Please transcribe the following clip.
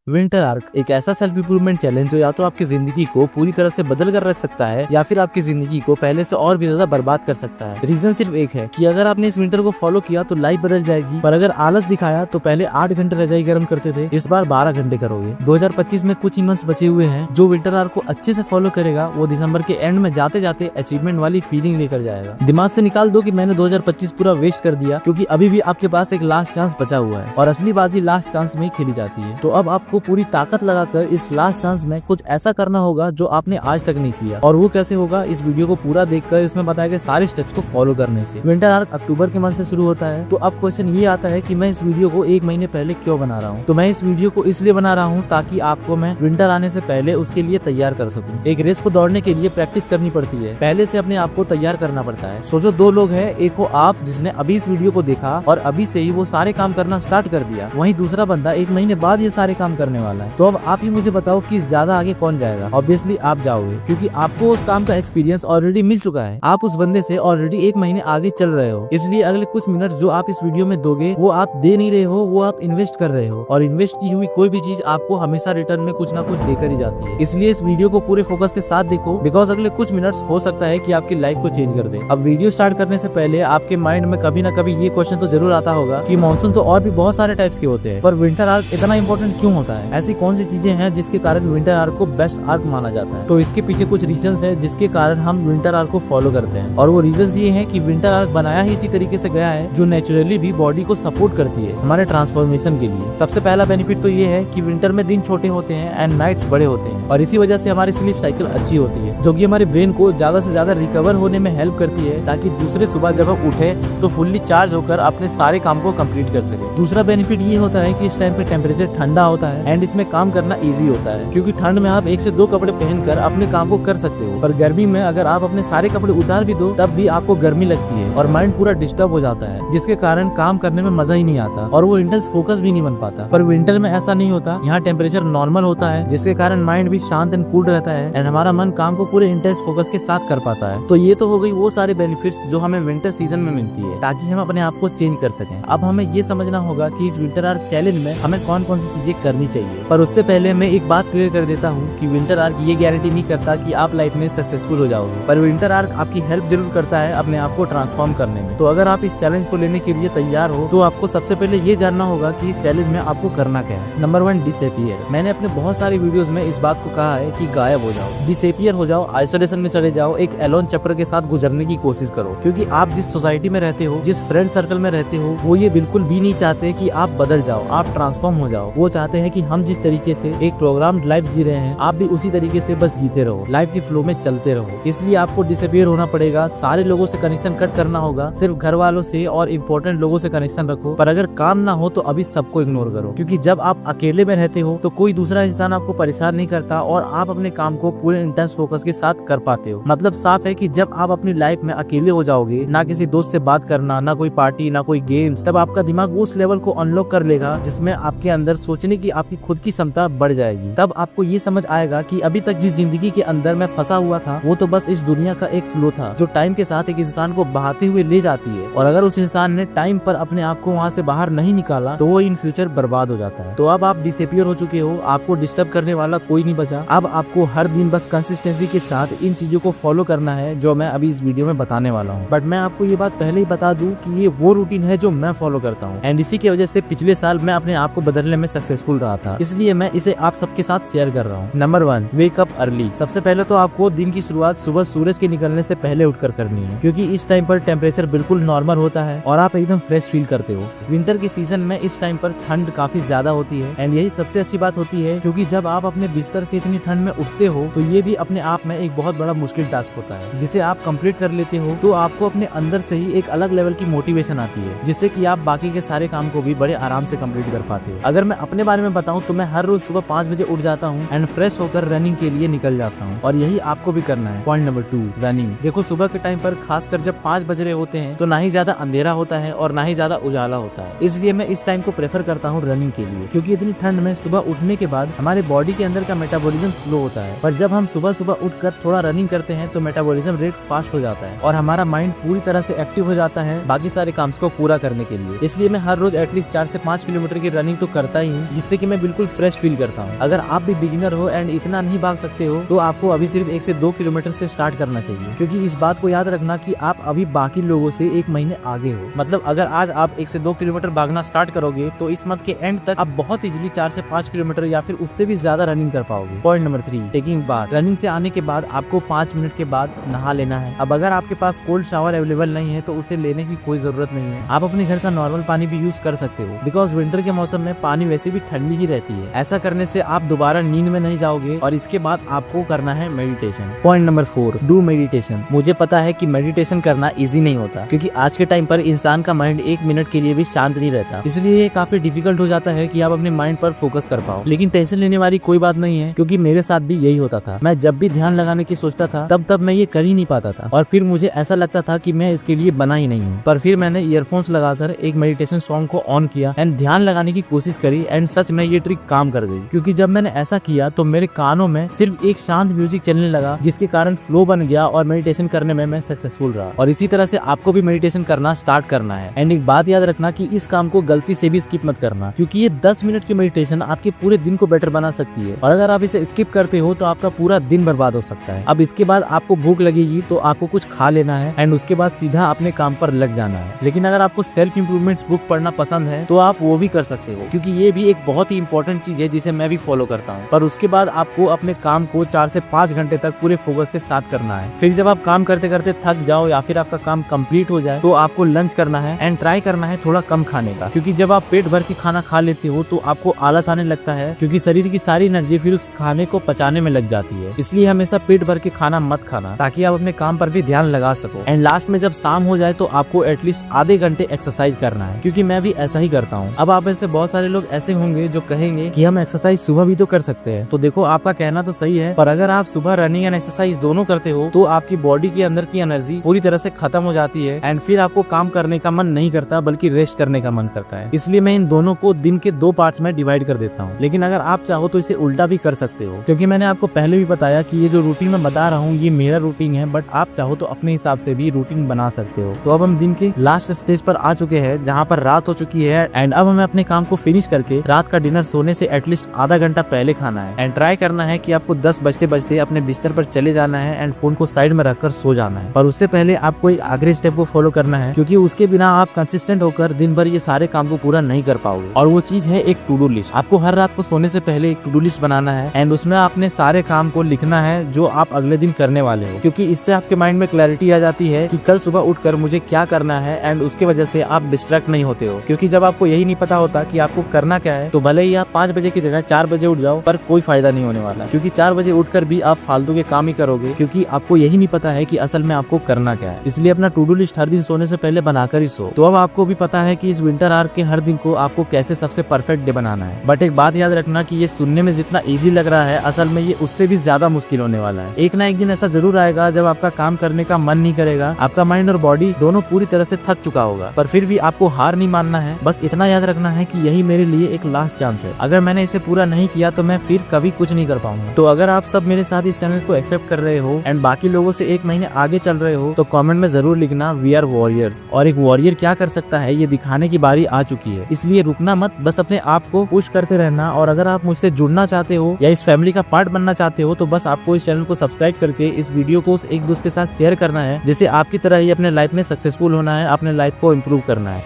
Winter arc एक ऐसा self improvement challenge जो या तो आपकी जिंदगी को पूरी तरह से बदल कर रख सकता है या फिर आपकी जिंदगी को पहले से और भी ज्यादा बर्बाद कर सकता है। रीजन सिर्फ एक है कि अगर आपने इस विंटर को फॉलो किया तो लाइफ बदल जाएगी, पर अगर आलस दिखाया तो पहले 8 घंटे रजाई गर्म करते थे, इस बार 12 घंटे करोगे। 2025 में कुछ ही मंथ्स बचे हुए हैं। जो विंटर आर्क को अच्छे से फॉलो करेगा वो दिसंबर के एंड में जाते जाते अचीवमेंट वाली फीलिंग लेकर जाएगा। दिमाग से निकाल दो कि मैंने 2025 पूरा वेस्ट कर दिया, क्योंकि अभी भी आपके पास एक लास्ट चांस बचा हुआ है और असली बाजी लास्ट चांस में ही खेली जाती है। तो अब आपको पूरी ताकत लगाकर इस लास्ट चांस में कुछ ऐसा करना होगा जो आपने आज तक नहीं किया। और वो कैसे होगा, इस वीडियो को पूरा देखकर इसमें बताए गए सारे स्टेप्स को फॉलो करने से। विंटर आर्क अक्टूबर के मंथ से शुरू होता है। तो अब क्वेश्चन ये आता है कि मैं इस वीडियो को 1 महीने पहले क्यों बना रहा हूँ। तो मैं इस वीडियो को इसलिए बना रहा हूँ ताकि आपको मैं विंटर आने से पहले उसके लिए तैयार कर सकूँ। एक रेस को दौड़ने के लिए प्रैक्टिस करनी पड़ती है, पहले से अपने आप को तैयार करना पड़ता है। सोचो 2 लोग हैं, एक हो आप जिसने अभी इस वीडियो को देखा और अभी से ही वो सारे काम करना स्टार्ट कर दिया, वहीं दूसरा बंदा 1 महीने बाद ये सारे काम करने वाला है। तो अब आप ही मुझे बताओ कि ज्यादा आगे कौन जाएगा। ऑब्वियसली आप जाओगे, क्योंकि आपको उस काम का एक्सपीरियंस ऑलरेडी मिल चुका है। आप उस बंदे से ऑलरेडी 1 महीने आगे चल रहे हो, इसलिए अगले कुछ मिनट जो आप इस वीडियो में दोगे वो आप दे नहीं रहे हो, वो आप इन्वेस्ट कर रहे हो। और इन्वेस्ट की हुई कोई भी चीज आपको हमेशा रिटर्न में कुछ ना कुछ देकर ही जाती है। इसलिए इस वीडियो को पूरे फोकस के साथ देखो, बिकॉज अगले कुछ मिनट्स हो सकता है कि आपकी लाइफ को चेंज कर दे। अब वीडियो स्टार्ट करने से पहले आपके माइंड में कभी ना कभी ये क्वेश्चन तो जरूर आता होगा कि मॉनसून तो और भी बहुत सारे टाइप्स के होते हैं, पर विंटर आर्क इतना इंपॉर्टेंट क्यों होता है। ऐसी कौन सी चीजें हैं जिसके कारण विंटर आर्क को बेस्ट आर्क माना जाता है। तो इसके पीछे कुछ रीजंस है जिसके कारण हम विंटर आर्क को फॉलो करते हैं। और वो रीजंस ये हैं कि विंटर आर्क बनाया ही इसी तरीके से गया है जो नेचुरली भी बॉडी को सपोर्ट करती है हमारे ट्रांसफॉर्मेशन के लिए। सबसे पहला बेनिफिट तो ये है कि विंटर में दिन छोटे होते हैं एंड नाइट्स बड़े होते हैं, और इसी वजह से हमारी स्लीप साइकिल अच्छी होती है, जो कि हमारे ब्रेन को ज्यादा से ज्यादा रिकवर होने में हेल्प करती है, ताकि दूसरे सुबह जब हम उठे तो फुल्ली चार्ज होकर अपने सारे काम को कंप्लीट कर सके। दूसरा बेनिफिट ये होता है कि इस टाइम पे टेम्परेचर ठंडा होता है एंड इसमें काम करना ईजी होता है, क्योंकि ठंड में आप 1 से 2 कपड़े पहनकर अपने काम को कर सकते हो। पर गर्मी में अगर आप अपने सारे कपड़े उतार भी दो तब भी आपको गर्मी लगती है और माइंड पूरा डिस्टर्ब हो जाता है, जिसके कारण काम करने में मजा ही नहीं आता और वो इंटेंस फोकस भी नहीं बन पाता। पर विंटर में ऐसा नहीं होता, यहाँ टेम्परेचर नॉर्मल होता है, जिसके कारण माइंड भी शांत एंड कूल रहता है एंड हमारा मन काम को पूरे इंटेंस फोकस के साथ कर पाता है। तो ये तो हो गई वो सारे बेनिफिट्स जो हमें विंटर सीजन में मिलती है, ताकि हम अपने आप को चेंज कर सकें। अब हमें ये समझना होगा कि इस विंटर आर्क चैलेंज में हमें कौन कौन सी चीजें करनी चाहिए। पर उससे पहले मैं एक बात क्लियर कर देता हूँ कि विंटर आर्क ये गारंटी नहीं करता कि आप लाइफ में सक्सेसफुल हो जाओगे, पर विंटर आर्क आपकी हेल्प जरूर करता है अपने आप को ट्रांसफॉर्म करने में। तो अगर आप इस चैलेंज को लेने के लिए तैयार हो तो आपको सबसे पहले ये जानना होगा कि इस चैलेंज में आपको करना क्या है। Number 1, disappear. मैंने अपने बहुत सारी वीडियोस में इस बात को कहा है कि गायब हो जाओ, डिसअपीयर हो जाओ, आइसोलेशन में चले जाओ, एक एलोन चैप्टर के साथ गुजरने की कोशिश करो, क्योंकि आप जिस सोसाइटी में रहते हो, जिस फ्रेंड सर्कल में रहते हो, वो ये बिल्कुल भी नहीं चाहते कि आप बदल जाओ, आप ट्रांसफॉर्म हो जाओ। वो चाहते हैं कि हम जिस तरीके से एक प्रोग्राम लाइफ जी रहे हैं आप भी उसी तरीके से बस जीते रहो, लाइफ के फ्लो में चलते रहो। इसलिए आपको डिसअपीयर होना पड़ेगा, सारे लोगों से कनेक्शन कट करना होगा, सिर्फ घर वालों से और इम्पोर्टेंट लोगों से कनेक्शन रखो। पर अगर काम ना हो तो अभी सबको इग्नोर करो, क्योंकि जब आप अकेले में रहते हो तो कोई दूसरा इंसान आपको परेशान नहीं करता और आप अपने काम को पूरे इंटेंस फोकस के साथ कर पाते हो। मतलब साफ है कि जब आप अपनी लाइफ में अकेले हो जाओगे, ना किसी दोस्त से बात करना, ना कोई पार्टी, ना कोई गेम्स, तब आपका दिमाग उस लेवल को अनलॉक कर लेगा जिसमें आपके अंदर सोचने की आपकी खुद की क्षमता बढ़ जाएगी। तब आपको ये समझ आएगा कि अभी तक जिस जिंदगी के अंदर मैं फंसा हुआ था वो तो बस इस दुनिया का एक फ्लो था जो टाइम के साथ एक इंसान को बहाते हुए ले जाती है, और अगर उस इंसान ने टाइम पर अपने आप को वहाँ से बाहर नहीं निकाला तो वो इन फ्यूचर बर्बाद हो जाता है। तो अब आप डिसअपीयर हो चुके हो, आपको डिस्टर्ब करने वाला कोई नहीं बचा। अब आपको हर दिन बस कंसिस्टेंसी के साथ इन चीजों को फॉलो करना है जो मैं अभी इस वीडियो में बताने वाला हूँ। बट मैं आपको ये बात पहले ही बता दूं कि ये वो रूटीन है जो मैं फॉलो करता हूँ एंड इसी की वजह से पिछले साल मैं अपने आप को बदलने में सक्सेसफुल रहा था, इसलिए मैं इसे आप सबके साथ शेयर कर रहा हूँ। Number 1, wake up early. सबसे पहले तो आपको दिन की शुरुआत सुबह सूरज के निकलने से पहले उठकर करनी है, क्योंकि इस टाइम पर टेम्परेचर बिल्कुल नॉर्मल होता है और आप एकदम फ्रेश फील करते हो। विंटर के सीजन में इस टाइम पर ठंड काफी ज्यादा होती है एंड यही सबसे अच्छी बात होती है, क्योंकि जब आप अपने बिस्तर से इतनी ठंड में उठते हो तो ये भी अपने आप में एक बहुत बड़ा मुश्किल टास्क होता है, जिसे आप कंप्लीट कर लेते हो तो आपको अपने अंदर से ही एक अलग लेवल की मोटिवेशन आती है, जिससे कि आप बाकी के सारे काम को भी बड़े आराम से कंप्लीट कर पाते हो। अगर मैं अपने बारे में बताऊं तो मैं हर रोज सुबह 5 बजे उठ जाता हूं एंड फ्रेश होकर रनिंग के लिए निकल जाता हूं, और यही आपको भी करना है। Point number 2, running. देखो सुबह के टाइम पर खासकर जब 5 बज रहे होते हैं तो ना ही ज्यादा अंधेरा होता है और ना ही ज्यादा उजाला होता है, इसलिए मैं इस टाइम को प्रेफर करता हूँ रनिंग के लिए, क्योंकि इतनी ठंड में सुबह उठने के बाद हमारे बॉडी के अंदर का मेटाबॉलिज्म स्लो होता है, पर जब हम सुबह सुबह उठकर थोड़ा रनिंग करते हैं तो मेटाबॉलिज्म रेट फास्ट हो जाता है और हमारा माइंड पूरी तरह से एक्टिव हो जाता है बाकी सारे काम को पूरा करने के लिए। इसलिए मैं हर रोज एटलीस्ट 4 से 5 किलोमीटर की रनिंग तो करता ही हूँ, जिससे कि मैं बिल्कुल फ्रेश फील करता हूँ। अगर आप भी बिगिनर हो एंड इतना नहीं भाग सकते हो तो आपको अभी सिर्फ 1 से 2 किलोमीटर से स्टार्ट करना चाहिए, क्योंकि इस बात को याद रखना कि आप अभी बाकी लोगों से 1 महीने आगे हो। मतलब अगर आज आप 1 से 2 किलोमीटर भागना स्टार्ट करोगे तो इस मंथ के एंड तक आप बहुत इजीली 4 से 5 किलोमीटर या फिर उससे भी ज्यादा रनिंग कर पाओगे। Point number 3, taking bath. Running से आने के बाद आपको 5 मिनट के बाद नहा लेना है। अब अगर आपके पास कोल्ड शावर अवेलेबल नहीं है तो उसे लेने की कोई जरूरत नहीं है, आप अपने घर का नॉर्मल पानी भी यूज कर सकते हो, बिकॉज विंटर के मौसम में पानी वैसे भी ठंडी ही रहती है। ऐसा करने से आप दोबारा नींद में नहीं जाओगे और इसके बाद आपको करना है meditation. Point number 4, do meditation. मुझे पता है कि मेडिटेशन करना इजी नहीं होता, क्योंकि आज के टाइम पर इंसान का माइंड 1 मिनट के लिए भी शांत नहीं रहता, इसलिए ये काफी डिफिकल्ट हो जाता है कि आप अपने माइंड पर फोकस कर पाओ। लेकिन टेंशन लेने वाली कोई बात नहीं है, क्योंकि मेरे साथ भी यही होता था। मैं जब भी ध्यान लगाने की सोचता था तब मैं ये कर ही नहीं पाता था और फिर मुझे ऐसा लगता था कि मैं इसके लिए बना ही नहीं हूँ। पर फिर मैंने ईयरफोन्स लगाकर एक मेडिटेशन सॉन्ग को ऑन किया एंड ध्यान लगाने की कोशिश करी एंड सच में ये ट्रिक काम कर गई, क्योंकि जब मैंने ऐसा किया तो मेरे कानों में सिर्फ एक शांत म्यूजिक चलने लगा, जिसके कारण फ्लो बन गया और मेडिटेशन करने में मैं सक्सेसफुल रहा। और इसी तरह से आपको भी मेडिटेशन करना स्टार्ट करना है। एंड एक बात याद रखना कि इस काम को गलती से भी स्किप मत करना, क्योंकि ये 10 मिनट की मेडिटेशन आपके पूरे दिन को बेटर बना सकती है, और अगर आप इसे स्किप करते हो तो आपका पूरा दिन बर्बाद हो सकता है। अब इसके बाद आपको भूख लगेगी तो आपको कुछ खा लेना है एंड उसके बाद सीधा अपने काम पर लग जाना है। लेकिन अगर आपको सेल्फ इम्प्रूवमेंट बुक पढ़ना पसंद है तो आप वो भी कर सकते हो, क्योंकि ये भी एक बहुत ही इंपॉर्टेंट चीज है जिसे मैं भी फॉलो करता हूँ। पर उसके बाद आपको अपने काम को 4 से 5 घंटे तक पूरे फोकस के साथ करना है। फिर जब आप काम करते करते थक जाओ या फिर आपका काम कंप्लीट हो जाए तो आपको लंच करना है एंड ट्राई करना है थोड़ा कम खाने का, क्योंकि जब आप पेट भर के खाना खा लेते हो तो आपको आलस आने लगता है, क्योंकि शरीर की सारी एनर्जी फिर उस खाने को पचाने में लग जाती है। इसलिए हमेशा पेट भर के खाना मत खाना, ताकि आप अपने काम पर भी ध्यान लगा सको। एंड लास्ट में जब शाम हो जाए तो आपको एटलीस्ट आधे घंटे एक्सरसाइज करना है, क्योंकि मैं भी ऐसा ही करता हूँ। अब आप ऐसे बहुत सारे लोग ऐसे होंगे जो कहेंगे कि हम एक्सरसाइज सुबह भी तो कर सकते हैं। तो देखो, आपका कहना तो सही है, पर अगर आप सुबह रनिंग एंड एक्सरसाइज दोनों करते हो तो आपकी बॉडी के अंदर की एनर्जी पूरी तरह से खत्म हो जाती है एंड फिर आपको काम करने का मन नहीं करता बल्कि रेस्ट करने का मन करता है। इसलिए मैं इन दोनों को दिन के 2 पार्ट्स में डिवाइड कर देता हूँ। लेकिन अगर आप चाहो तो इसे उल्टा भी कर सकते हो, क्योंकि मैंने आपको पहले भी बताया कि ये जो रूटीन मैं बता रहा हूँ ये मेरा रूटीन है, बट आप चाहो तो अपने हिसाब से भी रूटीन बना सकते हो। तो अब हम दिन के लास्ट स्टेज पर आ चुके हैं, जहाँ पर रात हो चुकी है एंड अब हमें अपने काम को फिनिश करके रात का डिनर सोने से एटलीस्ट आधा घंटा पहले खाना है एंड ट्राई करना है कि आपको 10 बजते बजते अपने बिस्तर पर चले जाना है एंड फोन को साइड में रखकर सो जाना है। पर उससे पहले आपको एक आखिरी स्टेप को फॉलो करना है, क्योंकि उसके बिना आप कंसिस्टेंट होकर दिन भर ये सारे काम को पूरा नहीं कर पाओगे। और वो चीज है एक टू डू लिस्ट। आपको हर रात को सोने से पहले एक टू डू लिस्ट बनाना है एंड उसमें आपने सारे काम को लिखना है जो आप अगले दिन करने वाले हो, क्योंकि इससे आपके माइंड में क्लैरिटी आ जाती है कि कल सुबह उठकर मुझे क्या करना है एंड उसके वजह से आप डिस्ट्रैक्ट नहीं होते हो। क्योंकि जब आपको यही नहीं पता होता कि आपको करना क्या है तो भले ही आप 5 बजे की जगह 4 बजे उठ जाओ, पर कोई फायदा नहीं होने वाला, क्योंकि 4 बजे उठकर भी आप फालतू के काम ही करोगे, क्योंकि आपको यही नहीं पता है कि असल में आपको करना क्या है। इसलिए अपना टू डू लिस्ट हर दिन सोने से पहले बनाकर ही सो। तो अब आपको भी पता है कि इस विंटर आवर के हर दिन को आपको कैसे सबसे परफेक्ट डे बनाना है। बट एक बात याद रखना कि ये सुनने में जितना इजी लग रहा है असल में ये उससे भी ज्यादा मुश्किल होने वाला है। एक ना एक दिन ऐसा जरूर आएगा जब आपका काम करने का मन नहीं करेगा, आपका माइंड और बॉडी दोनों पूरी तरह से थक चुका होगा, पर फिर भी आपको हार नहीं मानना है। बस इतना याद रखना है कि यही मेरे लिए एक लास्ट चांस है। अगर मैंने इसे पूरा नहीं किया तो मैं फिर कभी कुछ नहीं कर पाऊंगा। तो अगर आप सब मेरे साथ इस चैनल को एक्सेप्ट कर रहे हो एंड बाकी लोगों से 1 महीने आगे चल रहे हो तो कमेंट में जरूर लिखना वी आर वॉरियर्स। और एक वॉरियर क्या कर सकता है ये दिखाने की बारी आ चुकी है, इसलिए रुकना मत, बस अपने आप को पुश करते रहना। और अगर आप मुझसे जुड़ना चाहते हो या इस फैमिली का पार्ट बनना चाहते हो तो बस आपको इस चैनल को सब्सक्राइब करके इस वीडियो को एक दूसरे के साथ शेयर करना है, जिससे आपकी तरह ही अपने लाइफ में सक्सेसफुल होना है, अपने लाइफ को इम्प्रूव करना है।